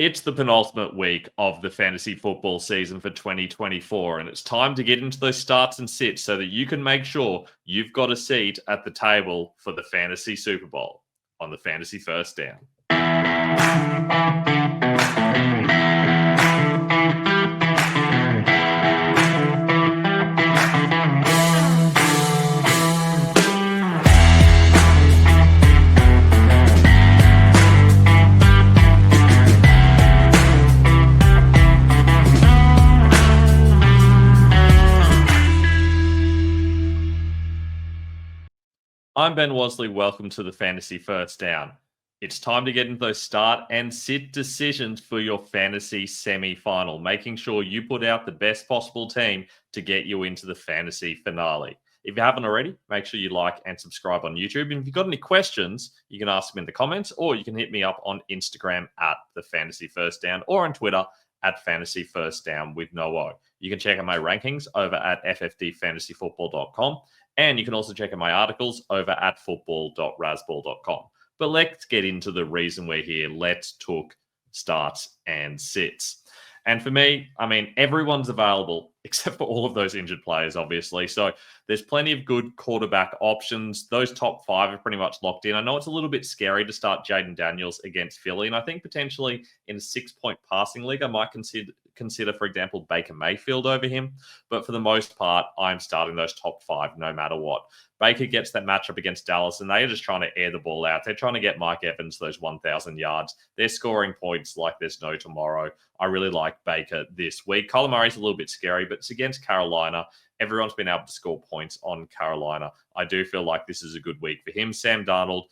It's the penultimate week of the fantasy football season for 2024, and it's time to get into those starts and sits so that you can make sure you've got a seat at the table for the Fantasy Super Bowl on the Fantasy First Down. I'm Ben Wasley. Welcome to the Fantasy First Down. It's time to get into those start and sit decisions for your fantasy semi-final, making sure you put out the best possible team to get you into the fantasy finale. If you haven't already, make sure you like and subscribe on YouTube. And if you've got any questions, you can ask them in the comments, or you can hit me up on Instagram at the Fantasy First Down, or on Twitter at Fantasy First Down with no O. You can check out my rankings over at ffdfantasyfootball.com. And you can also check out my articles over at football.rasball.com. But let's get into the reason we're here. Let's talk starts and sits. And for me, everyone's available except for all of those injured players, obviously. So there's plenty of good quarterback options. Those top five are pretty much locked in. I know it's a little bit scary to start Jaden Daniels against Philly. And I think potentially in a 6-point passing league, I might consider, for example, Baker Mayfield over him. But for the most part, I'm starting those top five no matter what. Baker gets that matchup against Dallas, and they are just trying to air the ball out. They're trying to get Mike Evans those 1,000 yards. They're scoring points like there's no tomorrow. I really like Baker this week. Kyler Murray's a little bit scary, but it's against Carolina. Everyone's been able to score points on Carolina. I do feel like this is a good week for him. Sam Darnold,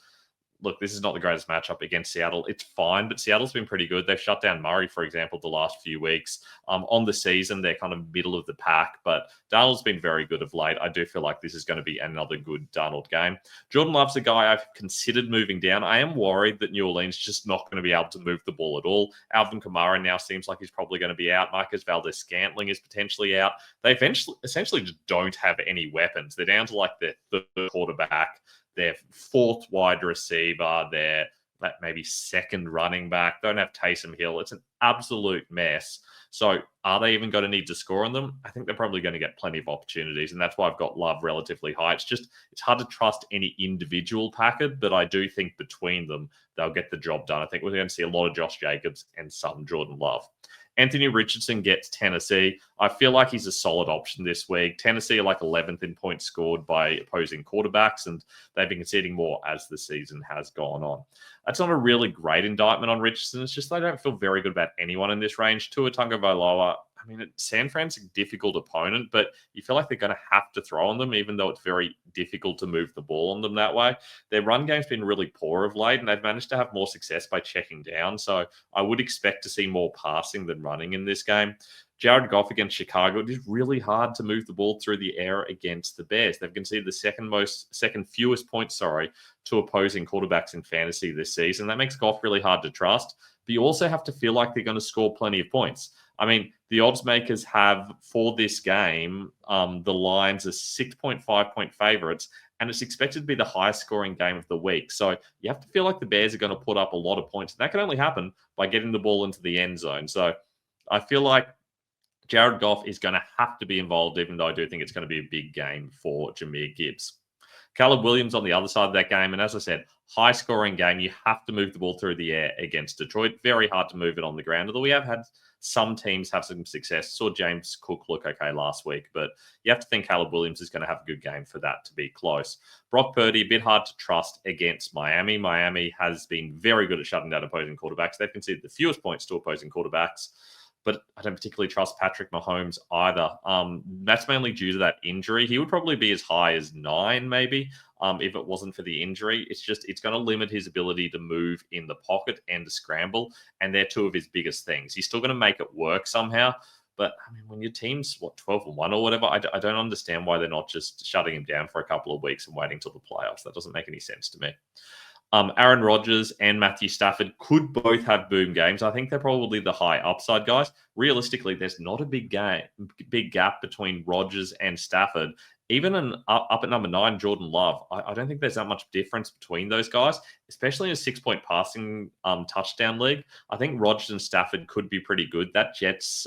look, this is not the greatest matchup against Seattle. It's fine, but Seattle's been pretty good. They've shut down Murray, for example, the last few weeks. On the season, they're kind of middle of the pack, but Darnold's been very good of late. I do feel like this is going to be another good Darnold game. Jordan Love's a guy I've considered moving down. I am worried that New Orleans is just not going to be able to move the ball at all. Alvin Kamara now seems like he's probably going to be out. Marcus Valdes-Scantling is potentially out. They essentially just don't have any weapons. They're down to like their third quarterback, their fourth wide receiver, their maybe second running back. Don't have Taysom Hill. It's an absolute mess. So are they even going to need to score on them? I think they're probably going to get plenty of opportunities, and that's why I've got Love relatively high. It's hard to trust any individual packet, but I do think between them, they'll get the job done. I think we're going to see a lot of Josh Jacobs and some Jordan Love. Anthony Richardson gets Tennessee. I feel like he's a solid option this week. Tennessee are like 11th in points scored by opposing quarterbacks, and they've been conceding more as the season has gone on. That's not a really great indictment on Richardson. It's just I don't feel very good about anyone in this range. Tua Tagovailoa, San Fran's a difficult opponent, but you feel like they're going to have to throw on them, even though it's very difficult to move the ball on them that way. Their run game's been really poor of late, and they've managed to have more success by checking down. So I would expect to see more passing than running in this game. Jared Goff against Chicago, it is really hard to move the ball through the air against the Bears. They've conceded the second fewest points, to opposing quarterbacks in fantasy this season. That makes Goff really hard to trust, but you also have to feel like they're going to score plenty of points. The odds makers have for this game, the lines are 6.5 point favorites, and it's expected to be the highest scoring game of the week. So you have to feel like the Bears are going to put up a lot of points. And that can only happen by getting the ball into the end zone. So I feel like Jared Goff is going to have to be involved, even though I do think it's going to be a big game for Jahmyr Gibbs. Caleb Williams on the other side of that game. And as I said, high scoring game. You have to move the ball through the air against Detroit. Very hard to move it on the ground, although we have had some teams have some success. Saw James Cook look okay last week, but you have to think Caleb Williams is going to have a good game for that to be close. Brock Purdy, a bit hard to trust against Miami. Miami has been very good at shutting down opposing quarterbacks. They've conceded the fewest points to opposing quarterbacks, but I don't particularly trust Patrick Mahomes either. That's mainly due to that injury. He would probably be as high as 9, maybe, if it wasn't for the injury. It's going to limit his ability to move in the pocket and to scramble, and they're two of his biggest things. He's still going to make it work somehow, but when your team's 12-1 or whatever, I don't understand why they're not just shutting him down for a couple of weeks and waiting till the playoffs. That doesn't make any sense to me. Aaron Rodgers and Matthew Stafford could both have boom games. I think they're probably the high upside guys. Realistically, there's not a big gap between Rodgers and Stafford, Even up at number 9, Jordan Love, I don't think there's that much difference between those guys, especially in a 6-point passing touchdown league. I think Rodgers and Stafford could be pretty good. That Jets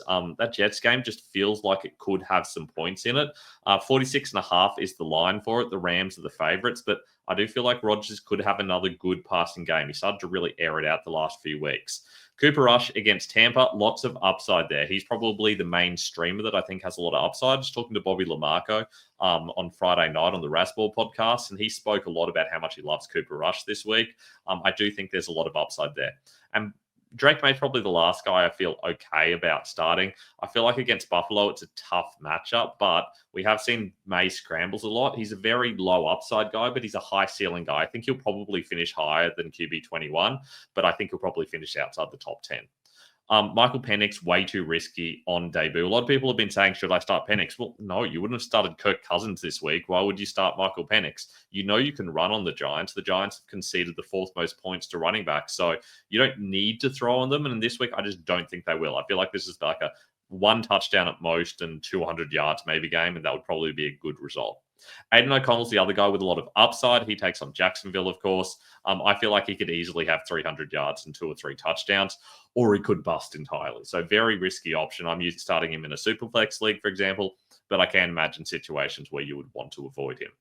game just feels like it could have some points in it. 46.5 is the line for it. The Rams are the favorites, but I do feel like Rodgers could have another good passing game. He started to really air it out the last few weeks. Cooper Rush against Tampa, lots of upside there. He's probably the main streamer that I think has a lot of upside. Just talking to Bobby Lamarco on Friday night on the Raspball podcast, and he spoke a lot about how much he loves Cooper Rush this week. I do think there's a lot of upside there. And Drake May's probably the last guy I feel okay about starting. I feel like against Buffalo, it's a tough matchup, but we have seen May scrambles a lot. He's a very low upside guy, but he's a high ceiling guy. I think he'll probably finish higher than QB 21, but I think he'll probably finish outside the top 10. Michael Penix, way too risky on debut. A lot of people have been saying, should I start Penix? Well, no, you wouldn't have started Kirk Cousins this week. Why would you start Michael Penix? You know you can run on the Giants. The Giants have conceded the 4th most points to running backs, so you don't need to throw on them. And this week, I just don't think they will. I feel like this is like a 1 touchdown at most and 200 yards maybe game, and that would probably be a good result. Aiden O'Connell's the other guy with a lot of upside. He takes on Jacksonville, of course. I feel like he could easily have 300 yards and 2 or 3 touchdowns, or he could bust entirely. So very risky option. I'm used to starting him in a Superflex league, for example, but I can imagine situations where you would want to avoid him.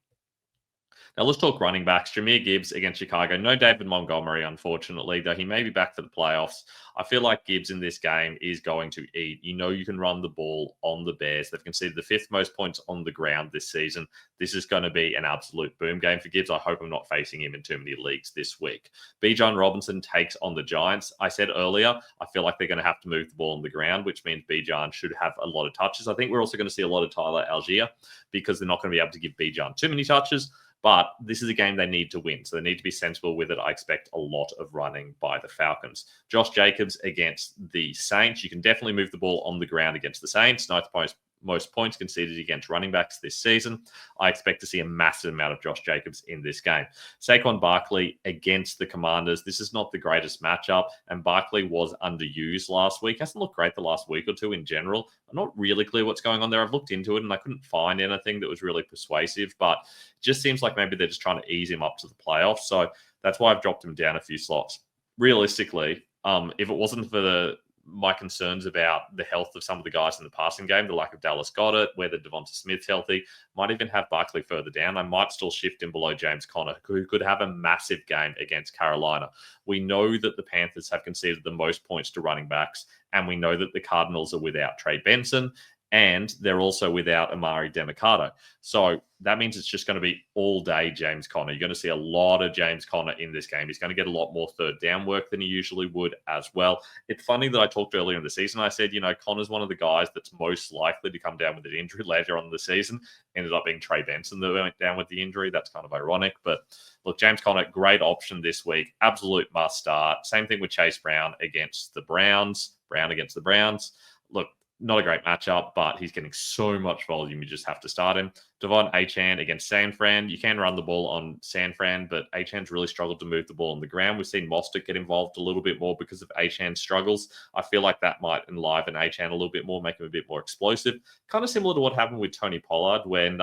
Now let's talk running backs. Jahmyr Gibbs against Chicago. No David Montgomery, unfortunately, though he may be back for the playoffs. I feel like Gibbs in this game is going to eat. You know you can run the ball on the Bears. They've conceded the 5th most points on the ground this season. This is going to be an absolute boom game for Gibbs. I hope I'm not facing him in too many leagues this week. Bijan Robinson takes on the Giants. I said earlier, I feel like they're going to have to move the ball on the ground, which means Bijan should have a lot of touches. I think we're also going to see a lot of Tyler Algier because they're not going to be able to give Bijan too many touches. But this is a game they need to win, so they need to be sensible with it. I expect a lot of running by the Falcons. Josh Jacobs against the Saints. You can definitely move the ball on the ground against the Saints. 9th most points conceded against running backs this season. I expect to see a massive amount of Josh Jacobs in this game. Saquon Barkley against the Commanders. This is not the greatest matchup, and Barkley was underused last week. Hasn't looked great the last week or two in general. I'm not really clear what's going on there. I've looked into it, and I couldn't find anything that was really persuasive, but it just seems like maybe they're just trying to ease him up to the playoffs. So that's why I've dropped him down a few slots. Realistically, if it wasn't for my concerns about the health of some of the guys in the passing game, the lack of Dallas Goedert, whether Devonta Smith's healthy, might even have Barkley further down. I might still shift him below James Conner, who could have a massive game against Carolina. We know that the Panthers have conceded the most points to running backs, and we know that the Cardinals are without Trey Benson, and they're also without Amari Demercado. So that means it's just going to be all day James Conner. You're going to see a lot of James Conner in this game. He's going to get a lot more third down work than he usually would as well. It's funny that I talked earlier in the season. I said, Conner's one of the guys that's most likely to come down with an injury later on in the season. Ended up being Trey Benson that went down with the injury. That's kind of ironic. But look, James Conner, great option this week. Absolute must start. Same thing with Chase Brown against the Browns. Brown against the Browns. Look, not a great matchup, but he's getting so much volume, you just have to start him. Devon Achane against San Fran. You can run the ball on San Fran, but Achane's really struggled to move the ball on the ground. We've seen Mostert get involved a little bit more because of Achane's struggles. I feel like that might enliven Achane a little bit more, make him a bit more explosive. Kind of similar to what happened with Tony Pollard when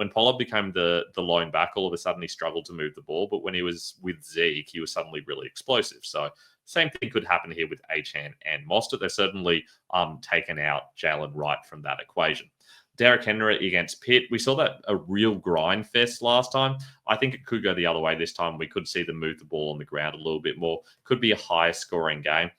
Pollard became the lone back, all of a sudden he struggled to move the ball, but when he was with Zeke, he was suddenly really explosive. So same thing could happen here with Achane and Mostert. They've certainly taken out Jalen Wright from that equation. Derrick Henry against Pitt. We saw that a real grind fest last time. I think it could go the other way this time. We could see them move the ball on the ground a little bit more. Could be a higher scoring game.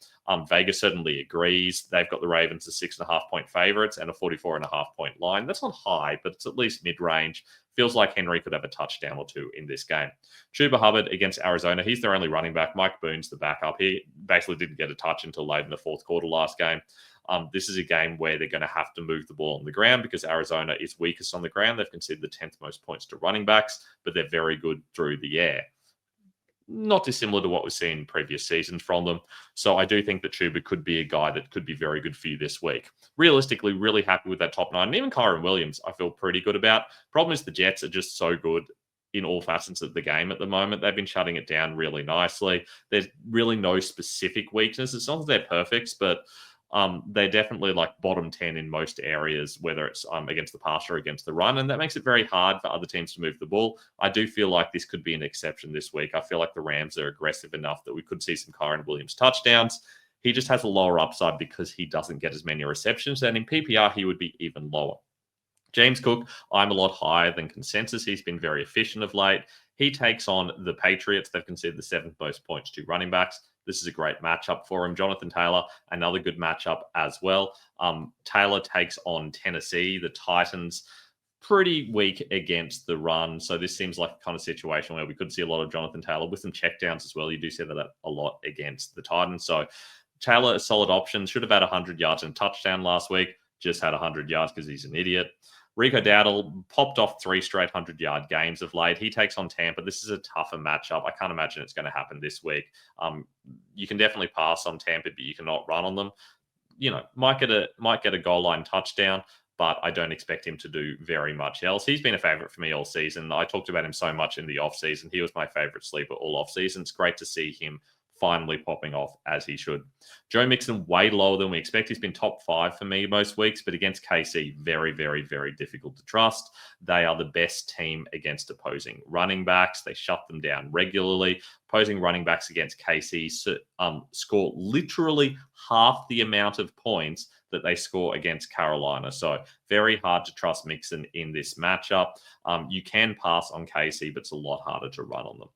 Vegas certainly agrees. They've got the Ravens as 6.5-point favorites and a 44.5-point line. That's not high, but it's at least mid-range. Feels like Henry could have a touchdown or two in this game. Chuba Hubbard against Arizona. He's their only running back. Mike Boone's the backup. He basically didn't get a touch until late in the fourth quarter last game. This is a game where they're going to have to move the ball on the ground because Arizona is weakest on the ground. They've conceded the 10th most points to running backs, but they're very good through the air. Not dissimilar to what we've seen in previous seasons from them. So I do think that Chuba could be a guy that could be very good for you this week. Realistically, really happy with that top 9. And even Kyron Williams, I feel pretty good about. Problem is the Jets are just so good in all facets of the game at the moment. They've been shutting it down really nicely. There's really no specific weakness. It's not that they're perfect, but They're definitely like bottom 10 in most areas, whether it's against the pass or against the run, and that makes it very hard for other teams to move the ball. I do feel like this could be an exception this week. I feel like the Rams are aggressive enough that we could see some Kyren Williams touchdowns. He just has a lower upside because he doesn't get as many receptions, and in PPR, he would be even lower. James Cook, I'm a lot higher than consensus. He's been very efficient of late. He takes on the Patriots. They've conceded the 7th most points to running backs. This is a great matchup for him. Jonathan Taylor, another good matchup as well. Taylor takes on Tennessee. The Titans, pretty weak against the run. So this seems like a kind of situation where we could see a lot of Jonathan Taylor with some checkdowns as well. You do see that a lot against the Titans. So Taylor, a solid option. Should have had 100 yards and touchdown last week. Just had 100 yards because he's an idiot. Rico Dowdle popped off 3 straight 100-yard games of late. He takes on Tampa. This is a tougher matchup. I can't imagine it's going to happen this week. You can definitely pass on Tampa, but you cannot run on them. Might get a goal line touchdown, but I don't expect him to do very much else. He's been a favorite for me all season. I talked about him so much in the offseason. He was my favorite sleeper all offseason. It's great to see him finally popping off as he should. Joe Mixon, way lower than we expect. He's been top 5 for me most weeks, but against KC, very, very, very difficult to trust. They are the best team against opposing running backs. They shut them down regularly. Opposing running backs against KC score literally half the amount of points that they score against Carolina. So very hard to trust Mixon in this matchup. You can pass on KC, but it's a lot harder to run on them.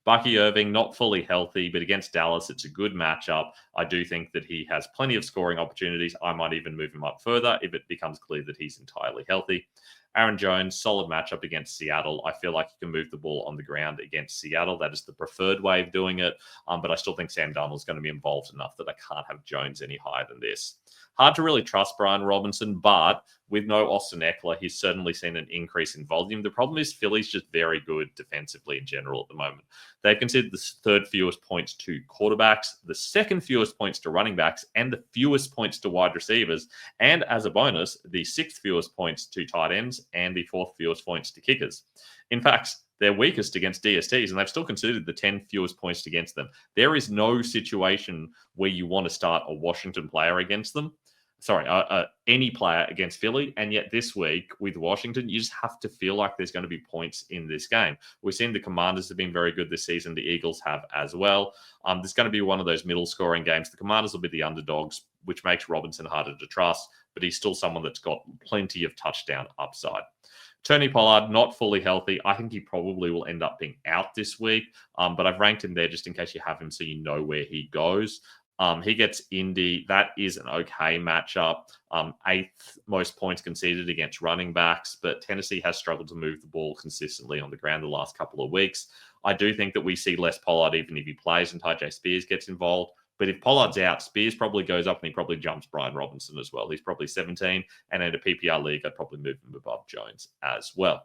Bucky Irving, not fully healthy, but against Dallas, it's a good matchup. I do think that he has plenty of scoring opportunities. I might even move him up further if it becomes clear that he's entirely healthy. Aaron Jones, solid matchup against Seattle. I feel like he can move the ball on the ground against Seattle. That is the preferred way of doing it. But I still think Sam Darnold's going to be involved enough that I can't have Jones any higher than this. Hard to really trust Brian Robinson, but with no Austin Eckler, he's certainly seen an increase in volume. The problem is Philly's just very good defensively in general at the moment. They've conceded the 3rd fewest points to quarterbacks, the 2nd fewest points to running backs, and the fewest points to wide receivers. And as a bonus, the 6th fewest points to tight ends and the 4th fewest points to kickers. In fact, they're weakest against DSTs, and they've still considered the 10 fewest points against them. There is no situation where you want to start a Washington player against them. Any player against Philly. And yet this week with Washington, you just have to feel like there's going to be points in this game. We've seen the Commanders have been very good this season. The Eagles have as well. There's going to be one of those middle scoring games. The Commanders will be the underdogs, which makes Robinson harder to trust, but he's still someone that's got plenty of touchdown upside. Tony Pollard, not fully healthy. I think he probably will end up being out this week, but I've ranked him there just in case you have him so you know where he goes. He gets Indy. That is an okay matchup. 8th most points conceded against running backs, but Tennessee has struggled to move the ball consistently on the ground the last couple of weeks. I do think that we see less Pollard even if he plays and Tyjae Spears gets involved. But if Pollard's out, Spears probably goes up and he probably jumps Brian Robinson as well. He's probably 17. And in a PPR league, I'd probably move him above Jones as well.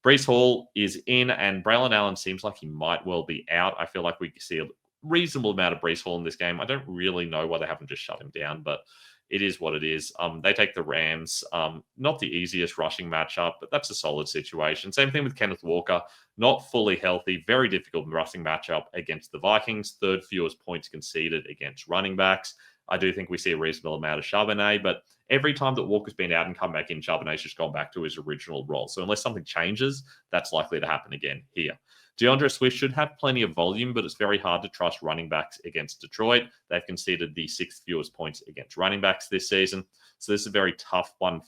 Breece Hall is in, and Braylon Allen seems like he might well be out. I feel like we see a reasonable amount of Breece Hall in this game. I don't really know why they haven't just shut him down, but it is what it is. They take the Rams. Not the easiest rushing matchup, but that's a solid situation. Same thing with Kenneth Walker. Not fully healthy. Very difficult rushing matchup against the Vikings. 3rd fewest points conceded against running backs. I do think we see a reasonable amount of Charbonnet, but every time that Walker's been out and come back in, Charbonnet's just gone back to his original role. So unless something changes, that's likely to happen again here. DeAndre Swift should have plenty of volume, but it's very hard to trust running backs against Detroit. They've conceded the 6th fewest points against running backs this season. So this is a very tough one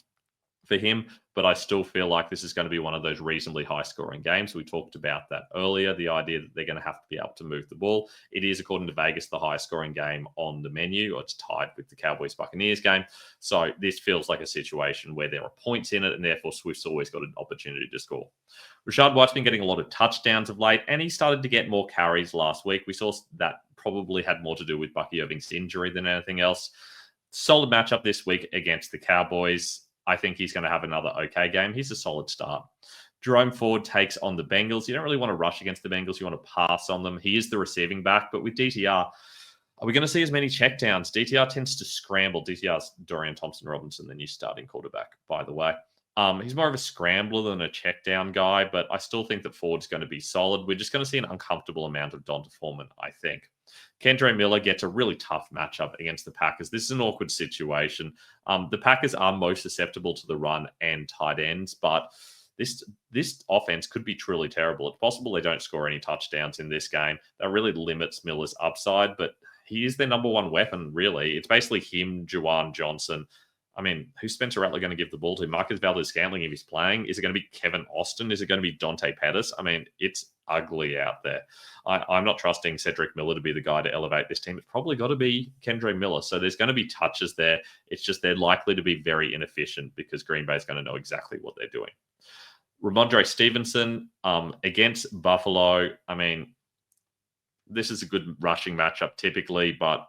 for him, but I still feel like this is going to be one of those reasonably high-scoring games. We talked about that earlier, the idea that they're going to have to be able to move the ball. It is, according to Vegas, the highest-scoring game on the menu, or it's tied with the Cowboys-Buccaneers game. So this feels like a situation where there are points in it, and therefore Swift's always got an opportunity to score. Rashad White's been getting a lot of touchdowns of late, and he started to get more carries last week. We saw that probably had more to do with Bucky Irving's injury than anything else. Solid matchup this week against the Cowboys. I think he's going to have another okay game. He's a solid start. Jerome Ford takes on the Bengals. You don't really want to rush against the Bengals. You want to pass on them. He is the receiving back, but with DTR, are we going to see as many checkdowns? DTR tends to scramble. DTR's Dorian Thompson-Robinson, the new starting quarterback, by the way. He's more of a scrambler than a check down guy, but I still think that Ford's going to be solid. We're just going to see an uncomfortable amount of Donta Foreman, I think. Kendre Miller gets a really tough matchup against the Packers. This is an awkward situation. The Packers are most susceptible to the run and tight ends, but this offense could be truly terrible. It's possible they don't score any touchdowns in this game. That really limits Miller's upside, but he is their number one weapon, really. It's basically him, Juwan Johnson. I mean, who's Spencer Rattler going to give the ball to? Marcus Valdes-Scantling, if he's playing? Is it going to be Kevin Austin? Is it going to be Dante Pettis? I mean, it's ugly out there. I'm not trusting Cedric Miller to be the guy to elevate this team. It's probably got to be Kendre Miller. So there's going to be touches there. It's just they're likely to be very inefficient because Green Bay is going to know exactly what they're doing. Ramondre Stevenson against Buffalo. I mean, this is a good rushing matchup typically, but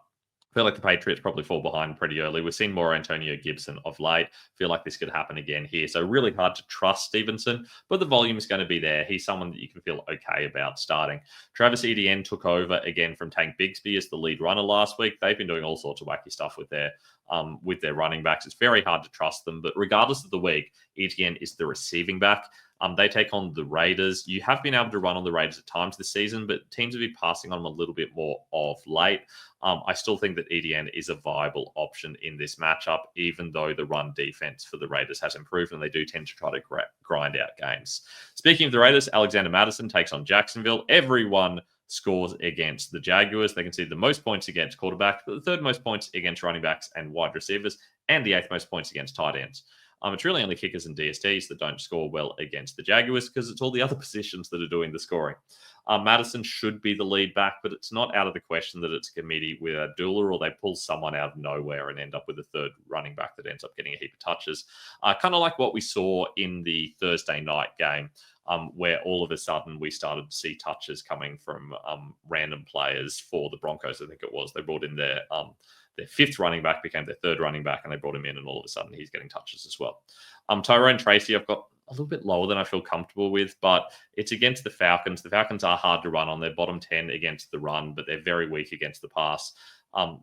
I feel like the Patriots probably fall behind pretty early. We've seen more Antonio Gibson of late. Feel like this could happen again here. So really hard to trust Stevenson, but the volume is going to be there. He's someone that you can feel okay about starting. Travis Etienne took over again from Tank Bigsby as the lead runner last week. They've been doing all sorts of wacky stuff with their running backs. It's very hard to trust them, but regardless of the week, Etienne is the receiving back. They take on the Raiders. You have been able to run on the Raiders at times this season, but teams have been passing on them a little bit more of late. I still think that Etienne is a viable option in this matchup, even though the run defense for the Raiders has improved and they do tend to try to grind out games. Speaking of the Raiders, Alexander Mattison takes on Jacksonville. Everyone scores against the Jaguars. They can see the most points against quarterbacks, but the third most points against running backs and wide receivers, and the eighth most points against tight ends. It's really only kickers and DSTs that don't score well against the Jaguars because it's all the other positions that are doing the scoring. Madison should be the lead back, but it's not out of the question that it's a committee with Abdullah or they pull someone out of nowhere and end up with a third running back that ends up getting a heap of touches. Kind of like what we saw in the Thursday night game, where all of a sudden we started to see touches coming from random players for the Broncos, I think it was. They brought in their fifth running back, became their third running back, and they brought him in, and all of a sudden he's getting touches as well. Tyrone Tracy, I've got a little bit lower than I feel comfortable with, but it's against the Falcons. The Falcons are hard to run on. They're bottom 10 against the run, but they're very weak against the pass.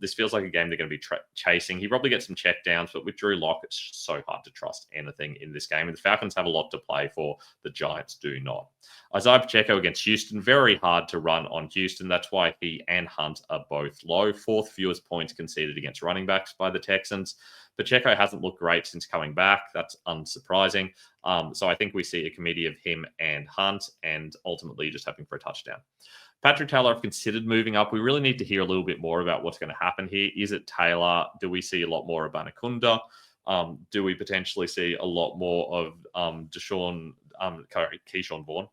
This feels like a game they're going to be chasing. He probably gets some check downs, but with Drew Lock, it's so hard to trust anything in this game. And the Falcons have a lot to play for. The Giants do not. Isaiah Pacheco against Houston, very hard to run on Houston. That's why he and Hunt are both low. Fourth fewest points conceded against running backs by the Texans. Pacheco hasn't looked great since coming back. That's unsurprising. So I think we see a committee of him and Hunt and ultimately just hoping for a touchdown. Patrick Taylor, I've considered moving up. We really need to hear a little bit more about what's going to happen here. Is it Taylor? Do we see a lot more of Banakunda? Do we potentially see a lot more of Keyshawn Vaughn?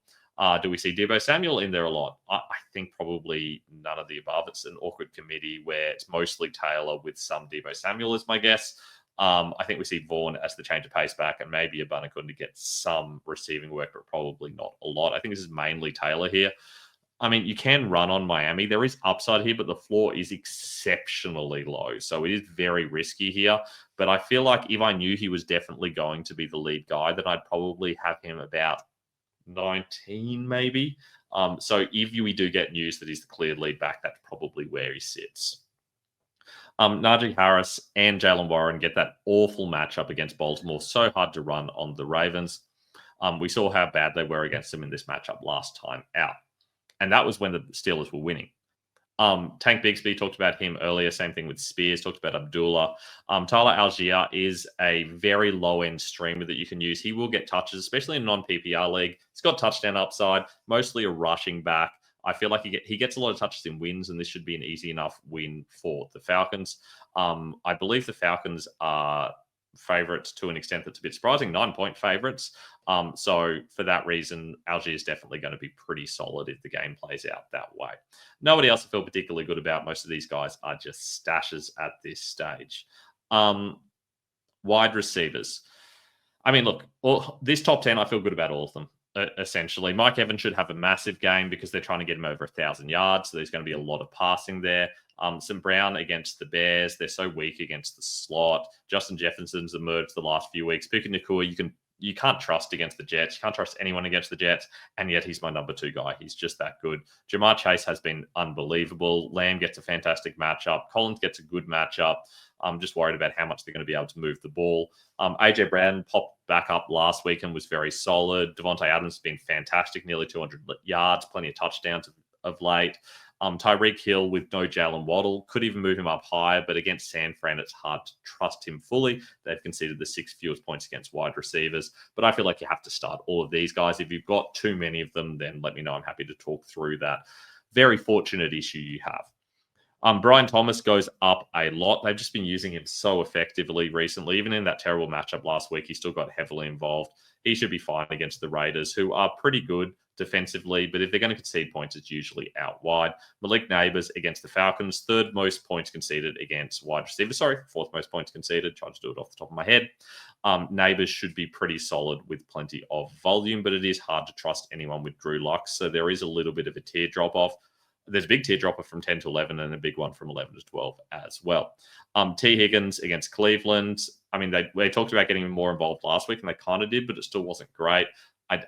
Do we see Deebo Samuel in there a lot? I think probably none of the above. It's an awkward committee where it's mostly Taylor with some Deebo Samuel is my guess. I think we see Vaughn as the change of pace back and maybe a Banakunda gets some receiving work, but probably not a lot. I think this is mainly Taylor here. I mean, you can run on Miami. There is upside here, but the floor is exceptionally low. So it is very risky here. But I feel like if I knew he was definitely going to be the lead guy, then I'd probably have him about 19 maybe. So if we do get news that he's the clear lead back, that's probably where he sits. Najee Harris and Jalen Warren get that awful matchup against Baltimore. So hard to run on the Ravens. We saw how bad they were against them in this matchup last time out. And that was when the Steelers were winning. Tank Bigsby talked about him earlier. Same thing with Spears. Talked about Abdullah. Tyler Algier is a very low-end streamer that you can use. He will get touches, especially in a non-PPR league. He's got touchdown upside, mostly a rushing back. I feel like he gets a lot of touches in wins, and this should be an easy enough win for the Falcons. I believe the Falcons are favorites to an extent that's a bit surprising, 9-point favorites. So for that reason, Algier is definitely going to be pretty solid if the game plays out that way. Nobody else I feel particularly good about. Most of these guys are just stashes at this stage. Wide receivers. I mean, look, this top 10, I feel good about all of them. Essentially, Mike Evans should have a massive game because they're trying to get him over 1,000 yards. So there's going to be a lot of passing there. Some Brown against the Bears. They're so weak against the slot. Justin Jefferson's emerged the last few weeks. Puka Nacua, you can't trust against the Jets. You can't trust anyone against the Jets. And yet he's my number 2 guy. He's just that good. Jamar Chase has been unbelievable. Lamb gets a fantastic matchup. Collins gets a good matchup. I'm just worried about how much they're going to be able to move the ball. AJ Brown popped back up last week and was very solid. Devontae Adams has been fantastic, nearly 200 yards, plenty of touchdowns of late. Tyreek Hill with no Jalen Waddle could even move him up higher, but against San Fran, it's hard to trust him fully. They've conceded the 6th fewest points against wide receivers, but I feel like you have to start all of these guys. If you've got too many of them, then let me know. I'm happy to talk through that very fortunate issue you have. Brian Thomas goes up a lot. They've just been using him so effectively recently. Even in that terrible matchup last week, he still got heavily involved. He should be fine against the Raiders, who are pretty good defensively, but if they're going to concede points, it's usually out wide. Malik Neighbors against the Falcons, 3rd most points conceded against wide receivers. 4th most points conceded. Tried to do it off the top of my head. Neighbors should be pretty solid with plenty of volume, but it is hard to trust anyone with Drew Lock, so there is a little bit of a tear drop-off. There's a big teardropper from 10 to 11 and a big one from 11 to 12 as well. T. Higgins against Cleveland. I mean, they talked about getting more involved last week, and they kind of did, but it still wasn't great.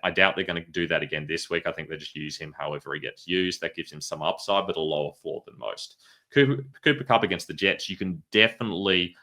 I doubt they're going to do that again this week. I think they just use him however he gets used. That gives him some upside, but a lower floor than most. Cooper Kupp against the Jets. You can definitely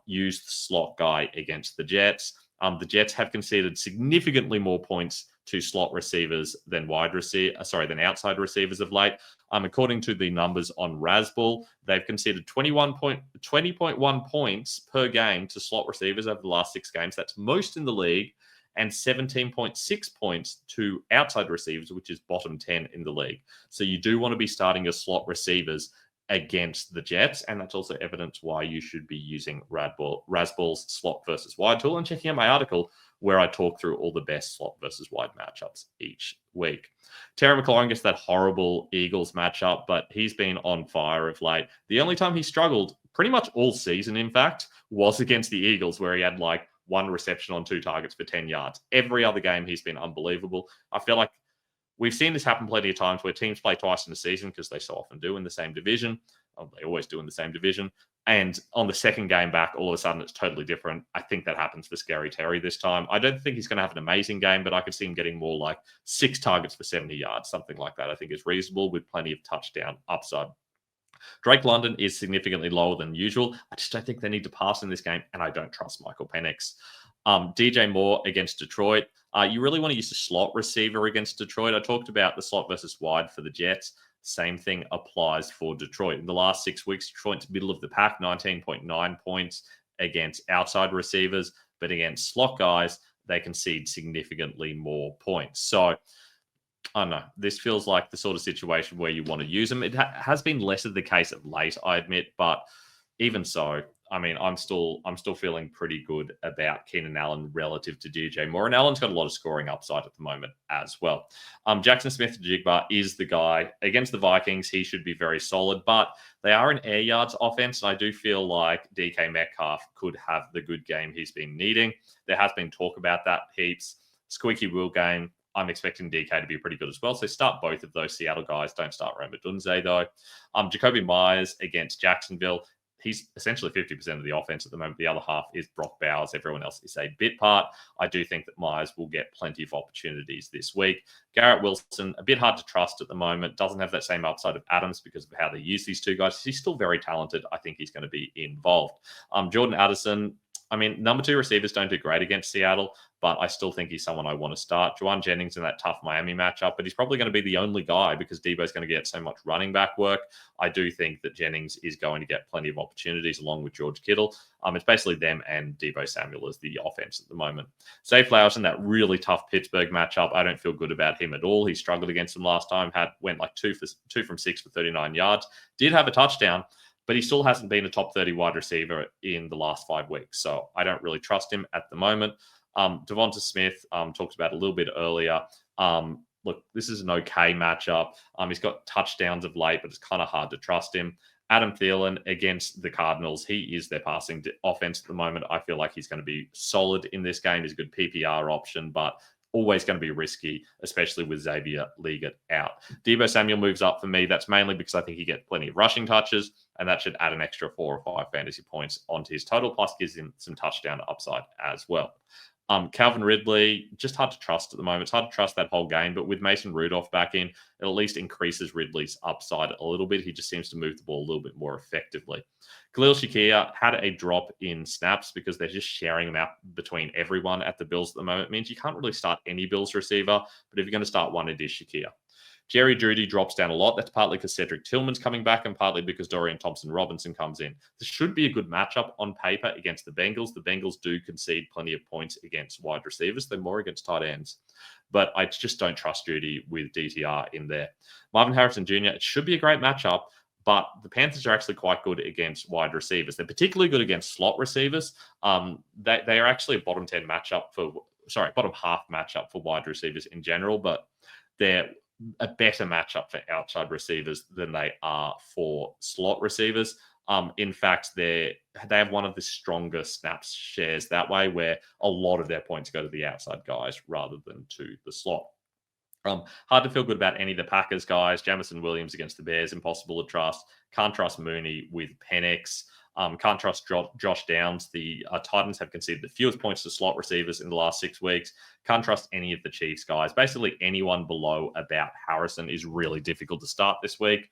use the slot guy against the Jets. The Jets have conceded significantly more points to slot receivers than outside receivers of late. According to the numbers on Razzball, they've conceded 20.1 points per game to slot receivers over the last 6 games. That's most in the league, and 17.6 points to outside receivers, which is bottom 10 in the league. So you do want to be starting your slot receivers against the Jets, and that's also evidence why you should be using Razzball's slot versus wide tool and checking out my article where I talk through all the best slot versus wide matchups each week. Terry McLaurin gets that horrible Eagles matchup, but he's been on fire of late. The only time he struggled, pretty much all season, in fact, was against the Eagles, where he had like 1 reception on 2 targets for 10 yards. Every other game, he's been unbelievable. I feel like we've seen this happen plenty of times where teams play twice in the season, because they so often do in the same division. They always do in the same division. And on the second game back, all of a sudden it's totally different. I think that happens for Scary Terry this time. I don't think he's going to have an amazing game, but I could see him getting more like 6 targets for 70 yards, something like that. I think is reasonable with plenty of touchdown upside. Drake London is significantly lower than usual. I just don't think they need to pass in this game, and I don't trust Michael Penix. DJ Moore against Detroit. You really want to use the slot receiver against Detroit. I talked about the slot versus wide for the Jets. Same thing applies for Detroit. In the last 6 weeks, Detroit's middle of the pack, 19.9 points against outside receivers, but against slot guys, they concede significantly more points. So, I don't know. This feels like the sort of situation where you want to use them. It has been less of the case of late, I admit, but even so, I mean, I'm still feeling pretty good about Keenan Allen relative to DJ Moore, and Allen's got a lot of scoring upside at the moment as well. Jackson Smith-Njigba is the guy against the Vikings. He should be very solid, but they are an air yards offense, and I do feel like DK Metcalf could have the good game he's been needing. There has been talk about that heaps. Squeaky wheel game. I'm expecting DK to be pretty good as well. So start both of those Seattle guys. Don't start Roma Dunze, though. Jacoby Myers against Jacksonville. He's essentially 50% of the offense at the moment. The other half is Brock Bowers. Everyone else is a bit part. I do think that Myers will get plenty of opportunities this week. Garrett Wilson, a bit hard to trust at the moment. Doesn't have that same upside of Adams because of how they use these two guys. He's still very talented. I think he's going to be involved. Jordan Addison, I mean, number 2 receivers don't do great against Seattle, but I still think he's someone I want to start. Juwan Jennings in that tough Miami matchup, but he's probably going to be the only guy because Debo's going to get so much running back work. I do think that Jennings is going to get plenty of opportunities along with George Kittle. It's basically them and Debo Samuel as the offense at the moment. Zay Flowers in that really tough Pittsburgh matchup. I don't feel good about him at all. He struggled against them last time, went like 2 from 6 for 39 yards. Did have a touchdown, but he still hasn't been a top 30 wide receiver in the last 5 weeks. So I don't really trust him at the moment. Devonta Smith, talked about a little bit earlier. Look, this is an okay matchup. He's got touchdowns of late, but it's kind of hard to trust him. Adam Thielen against the Cardinals. He is their passing offense at the moment. I feel like he's going to be solid in this game. He's a good PPR option, but always going to be risky, especially with Xavier Leggett out. Debo Samuel moves up for me. That's mainly because I think he gets plenty of rushing touches, and that should add an extra 4 or 5 fantasy points onto his total, plus gives him some touchdown upside as well. Calvin Ridley, just hard to trust at the moment. It's hard to trust that whole game, but with Mason Rudolph back in, it at least increases Ridley's upside a little bit. He just seems to move the ball a little bit more effectively. Khalil Shakir had a drop in snaps because they're just sharing them out between everyone at the Bills at the moment. It means you can't really start any Bills receiver, but if you're going to start one, it is Shakir. Jerry Jeudy drops down a lot. That's partly because Cedric Tillman's coming back and partly because Dorian Thompson-Robinson comes in. This should be a good matchup on paper against the Bengals. The Bengals do concede plenty of points against wide receivers. They're more against tight ends. But I just don't trust Jeudy with DTR in there. Marvin Harrison Jr., it should be a great matchup, but the Panthers are actually quite good against wide receivers. They're particularly good against slot receivers. They are actually a bottom half matchup for wide receivers in general, but they're a better matchup for outside receivers than they are for slot receivers. In fact, they have one of the strongest snaps shares that way, where a lot of their points go to the outside guys rather than to the slot. Hard to feel good about any of the Packers guys. Jamison Williams against the Bears, impossible to trust. Can't trust Mooney with Penix. Can't trust Josh Downs. The Titans have conceded the fewest points to slot receivers in the last 6 weeks. Can't trust any of the Chiefs guys. Basically, anyone below about Harrison is really difficult to start this week.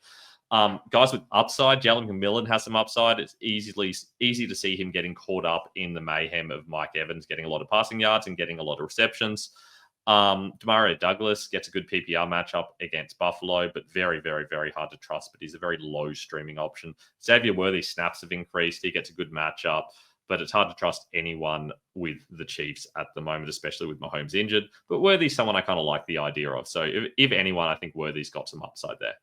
Guys with upside, Jalen McMillan has some upside. It's easy to see him getting caught up in the mayhem of Mike Evans getting a lot of passing yards and getting a lot of receptions. Demario Douglas gets a good PPR matchup against Buffalo, but very, very, very hard to trust. But he's a very low streaming option. Xavier Worthy's snaps have increased. He gets a good matchup, but it's hard to trust anyone with the Chiefs at the moment, especially with Mahomes injured. But Worthy's someone I kind of like the idea of. So if anyone, I think Worthy's got some upside there.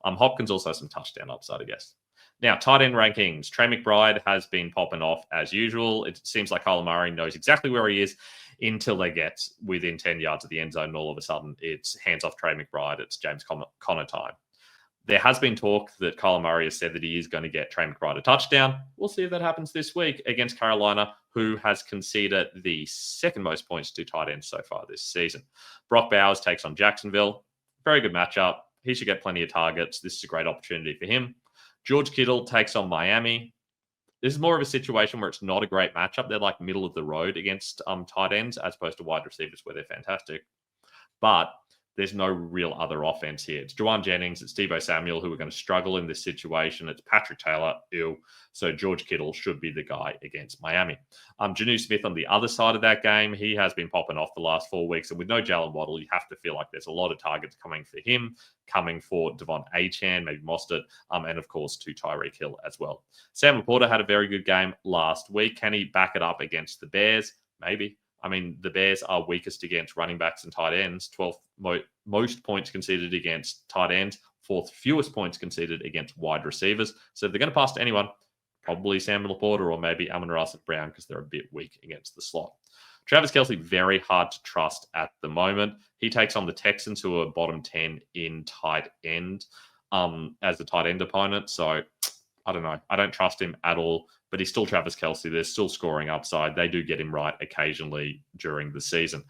Hopkins also has some touchdown upside, I guess. Now, tight end rankings. Trey McBride has been popping off as usual. It seems like Kyler Murray knows exactly where he is until they get within 10 yards of the end zone. And all of a sudden, it's hands off Trey McBride. It's James Conner time. There has been talk that Kyler Murray has said that he is going to get Trey McBride a touchdown. We'll see if that happens this week against Carolina, who has conceded the second most points to tight ends so far this season. Brock Bowers takes on Jacksonville. Very good matchup. He should get plenty of targets. This is a great opportunity for him. George Kittle takes on Miami. This is more of a situation where it's not a great matchup. They're like middle of the road against tight ends as opposed to wide receivers where they're fantastic. But there's no real other offense here. It's Juwan Jennings, it's Deebo Samuel who are going to struggle in this situation. It's Patrick Taylor, so George Kittle should be the guy against Miami. Janu Smith on the other side of that game, he has been popping off the last 4 weeks. And with no Jalen Waddle, you have to feel like there's a lot of targets coming for him, coming for Devon Achane, maybe Mostert, and of course to Tyreek Hill as well. Sam Laporta had a very good game last week. Can he back it up against the Bears? Maybe. I mean, the Bears are weakest against running backs and tight ends. 12th most points conceded against tight ends. 4th fewest points conceded against wide receivers. So if they're going to pass to anyone, probably Sam Laporta or maybe Amon-Ra St. Brown because they're a bit weak against the slot. Travis Kelce, very hard to trust at the moment. He takes on the Texans, who are bottom 10 in tight end as the tight end opponent. So I don't know. I don't trust him at all, but he's still Travis Kelce. There's still scoring upside. They do get him right occasionally during the season.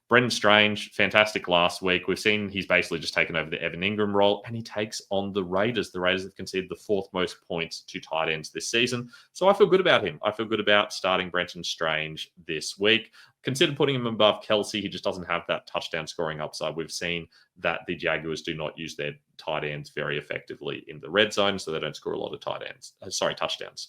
Brendan Strange, fantastic last week. We've seen he's basically just taken over the Evan Ingram role, and he takes on the Raiders. The Raiders have conceded the 4th most points to tight ends this season. So I feel good about him. I feel good about starting Brendan Strange this week. Consider putting him above Kelce. He just doesn't have that touchdown scoring upside. We've seen that the Jaguars do not use their tight ends very effectively in the red zone, so they don't score a lot of touchdowns.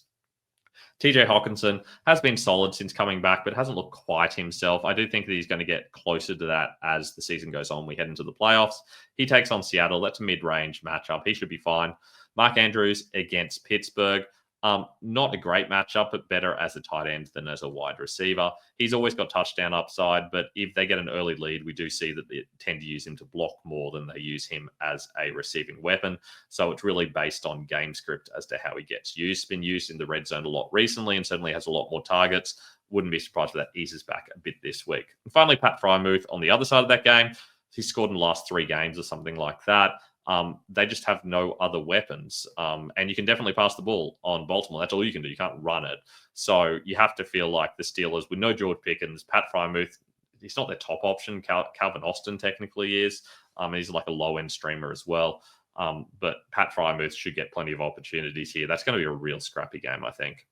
TJ Hawkinson has been solid since coming back, but hasn't looked quite himself. I do think that he's going to get closer to that as the season goes on. We head into the playoffs. He takes on Seattle. That's a mid-range matchup. He should be fine. Mark Andrews against Pittsburgh. Not a great matchup, but better as a tight end than as a wide receiver. He's always got touchdown upside, but if they get an early lead, we do see that they tend to use him to block more than they use him as a receiving weapon. So it's really based on game script as to how he gets used. Been used in the red zone a lot recently and certainly has a lot more targets. Wouldn't be surprised if that eases back a bit this week. And finally, Pat Freiermuth on the other side of that game. He's scored in the last 3 games or something like that. They just have no other weapons. And you can definitely pass the ball on Baltimore. That's all you can do. You can't run it. So you have to feel like the Steelers, with no George Pickens, Pat Freiermuth, he's not their top option. Calvin Austin technically is. He's like a low-end streamer as well. But Pat Freiermuth should get plenty of opportunities here. That's going to be a real scrappy game, I think.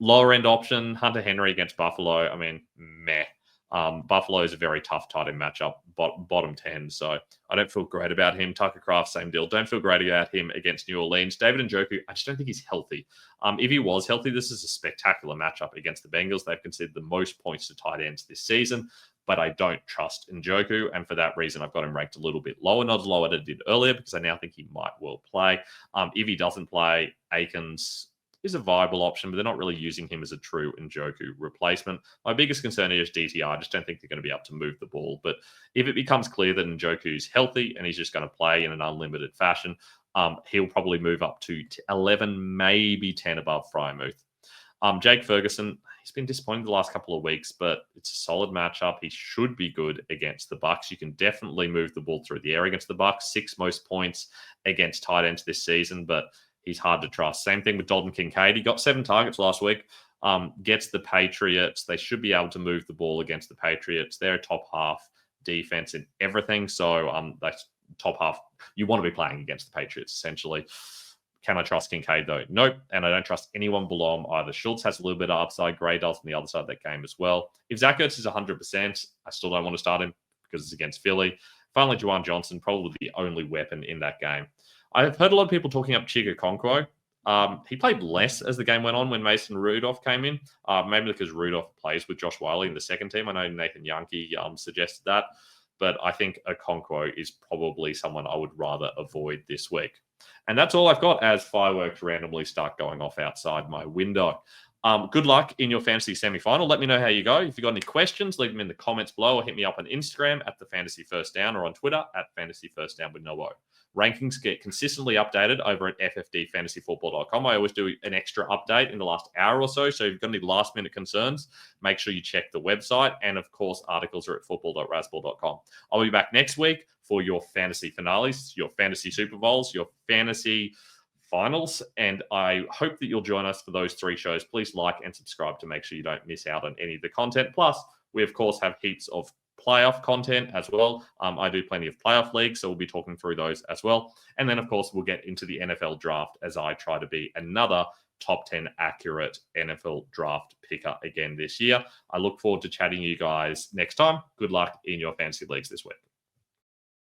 Lower-end option, Hunter Henry against Buffalo. I mean, meh. Buffalo is a very tough tight end matchup, bottom 10. So I don't feel great about him. Tucker Kraft, same deal. Don't feel great about him against New Orleans. David Njoku, I just don't think he's healthy. If he was healthy, this is a spectacular matchup against the Bengals. They've conceded the most points to tight ends this season. but I don't trust Njoku. And for that reason, I've got him ranked a little bit lower, not as low as I did earlier, because I now think he might well play. If he doesn't play, Akins is a viable option, but they're not really using him as a true Njoku replacement. My biggest concern is DTR. I just don't think they're going to be able to move the ball. But if it becomes clear that Njoku's healthy and he's just going to play in an unlimited fashion, he'll probably move up to 11, maybe 10 above Frymouth. Jake Ferguson, he's been disappointed the last couple of weeks, but it's a solid matchup. He should be good against the Bucks. You can definitely move the ball through the air against the Bucks. 6 most points against tight ends this season, but he's hard to trust. Same thing with Dalton Kincaid. He got 7 targets last week. Gets the Patriots. They should be able to move the ball against the Patriots. They're a top half defense in everything. So that's top half. You want to be playing against the Patriots, essentially. Can I trust Kincaid, though? Nope. And I don't trust anyone below him either. Schultz has a little bit of upside. Gray does on the other side of that game as well. If Zach Ertz is 100%, I still don't want to start him because it's against Philly. Finally, Juwan Johnson, probably the only weapon in that game. I've heard a lot of people talking up Chig Okonkwo. He played less as the game went on when Mason Rudolph came in, maybe because Rudolph plays with Josh Wiley in the second team. I know Nathan Yankee suggested that, but I think Okonkwo is probably someone I would rather avoid this week. And that's all I've got as fireworks randomly start going off outside my window. Good luck in your fantasy semi-final. Let me know how you go. If you've got any questions, leave them in the comments below or hit me up on Instagram at the Fantasy First Down or on Twitter at Fantasy First Down with no O. Rankings get consistently updated over at ffdfantasyfootball.com. I always do an extra update in the last hour or so. So if you've got any last minute concerns, make sure you check the website. And of course, articles are at football.razzball.com. I'll be back next week for your fantasy finales, your fantasy Super Bowls, your fantasy finals. And I hope that you'll join us for those 3 shows. Please like and subscribe to make sure you don't miss out on any of the content. Plus, we of course have heaps of playoff content as well. I do plenty of playoff leagues, so we'll be talking through those as well. And then, of course, we'll get into the NFL draft as I try to be another top 10 accurate NFL draft picker again this year. I look forward to chatting to you guys next time. Good luck in your fantasy leagues this week.